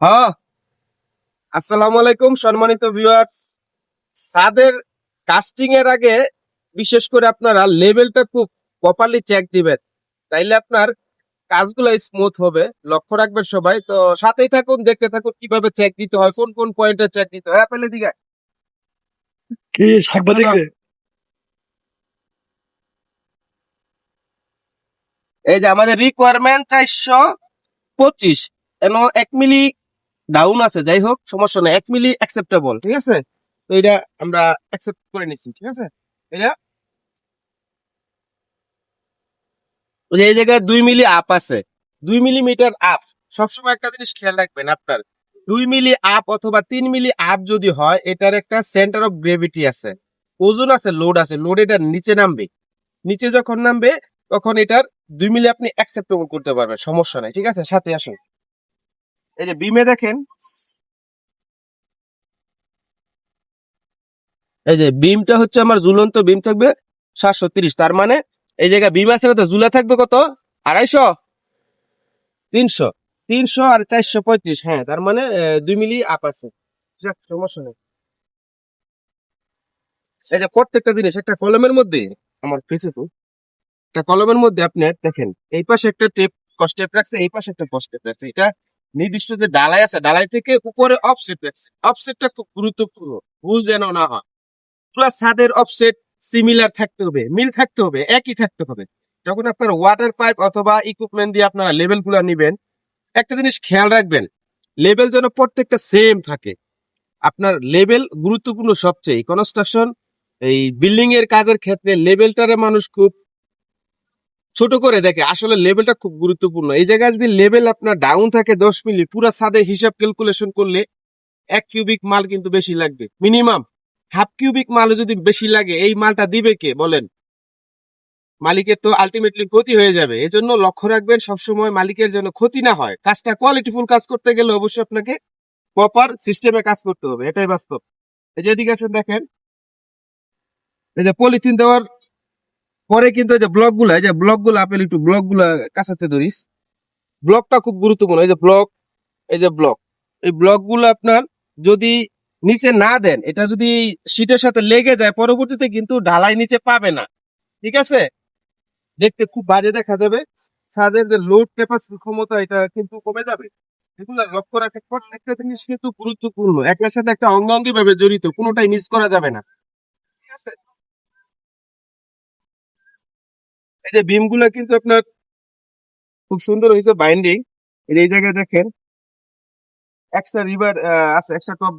হ্যাঁ, আসসালামু আলাইকুম সম্মানিত ভিউয়ার্স। ছাদের কাস্টিং এর আগে বিশেষ করে আপনারা লেভেলটা খুব প্রপারলি চেক দিবেন, তাইলে আপনার কাজগুলো স্মুথ হবে। লক্ষ্য রাখবেন সবাই। তো সাথেই থাকুন, দেখতে থাকুন কিভাবে চেক দিতে হয়, কোন কোন পয়েন্টে চেক দিতে হয়। আপেলের দিকে কি সাংবাদিক রে? এই যে আমাদের রিকোয়ারমেন্ট 425, এন 1 মিলি ডাউন আছে, যাই হোক সমস্যা নেই, 1 মিলি অ্যাকসেপ্টেবল, ঠিক আছে। তো এটা আমরা অ্যাকসেপ্ট করে নিচ্ছি, ঠিক আছে। এটা ওই যে এই জায়গায় 2 মিলি আপ আছে, 2 মিলিমিটার আপ। সবসময় একটা জিনিস খেয়াল রাখবেন, আপনার 2 মিলি আপ অথবা 3 মিলি আপ যদি হয়, এটার একটা সেন্টার অফ গ্রেভিটি আছে, ওজন আছে, লোড আছে, লোড এটার নিচে নামবে। নিচে যখন নামবে তখন এটার 2 মিলি আপনি অ্যাকসেপ্টেবল করতে পারবেন, সমস্যা নাই, ঠিক আছে। সাথে আসুন, এই যে বিমে দেখেন, এই যে বিমটা হচ্ছে আমার ঝুলন্ত বিম থাকবে 730, তার মানে এই জায়গায় বিম আছে কত, ঝুলা থাকবে কত, 250, 300, 300 আর 435, হ্যাঁ, তার মানে 2 মিলি আপ আছে। যাক, সমস্যা নেই। এই যে প্রত্যেকটা জিনিস একটা কলমের মধ্যে, আমার ফেসে তো একটা কলমের মধ্যে আপনার দেখেন, এই পাশে একটা টেপ কস্টেপ রাখছে, এই পাশে একটা কস্টেপ রাখছে। এটা নির্দিষ্ট যে ডালাই আছে, ডালাই থেকে উপরে অফসেট রাখছে। অফসেটটা খুব গুরুত্বপূর্ণ, ভুল যেন না হয়। পুরো ছাদের অফসেট সিমিলার থাকতে হবে, মিল থাকতে হবে, একই থাকতে হবে। যখন আপনার ওয়াটার পাইপ অথবা ইকুইপমেন্ট দিয়ে আপনারা লেভেল গুলা নিবেন, একটা জিনিস খেয়াল রাখবেন, লেভেল যেন প্রত্যেকটা সেম থাকে। আপনার লেভেল গুরুত্বপূর্ণ সবচেয়ে। কনস্ট্রাকশন, এই বিল্ডিং এর কাজের ক্ষেত্রে লেভেলটারে মানুষ খুব ছোট করে দেখে, আসলে লেভেলটা খুব গুরুত্বপূর্ণ। এই জায়গায় যদি লেভেল আপনার ডাউন থাকে 10 মিলি, পুরো ছাদে হিসাব ক্যালকুলেশন করলে 1 কিউবিক মাল কিন্তু বেশি লাগবে, মিনিমাম হাফ কিউবিক মাল যদি বেশি লাগে, এই মালটা দিবে কে বলেন? মালিকের তো আলটিমেটলি ক্ষতি হয়ে যাবে। এজন্য লক্ষ্য রাখবেন সবসময় মালিকের যেন ক্ষতি না হয়। কাজটা কোয়ালিটিফুল কাজ করতে গেলে অবশ্যই আপনাকে প্রপার সিস্টেমে কাজ করতে হবে, এটাই বাস্তব। এই যে এদিকে আসেন, দেখেন এই যে পলিথিন দেওয়ার পরে কিন্তু এই যে ব্লক গুলা, এই যে ব্লক গুলা, আপেল একটু ব্লক গুলা কাছাতে ধরিস। ব্লকটা খুব গুরুত্বপূর্ণ, এই যে ব্লক, এই যে ব্লক, এই ব্লক গুলো আপনার যদি নিচে না দেন, এটা যদি শীটের সাথে লেগে যায়, পরবর্তীতে কিন্তু ঢালাই নিচে পাবে না, ঠিক আছে। দেখতে খুব বাজে দেখা যাবে, ছাদের যে লোড ক্যাপাসিটি ক্ষমতা এটা কিন্তু কমে যাবে। এগুলো লক্ষ্য রাখে, প্রত্যেকটা জিনিস কিন্তু গুরুত্বপূর্ণ, একটার সাথে একটা অঙ্গাঙ্গি ভাবে জড়িত, কোনোটাই মিস করা যাবে না, ঠিক আছে। এই যে বিম গুলা কিন্তু আপনার খুব সুন্দর হয়েছে বাইন্ডিং। এই যে এই জায়গায় দেখেন এক্সট্রা রিবার আছে, এক্সট্রা টপ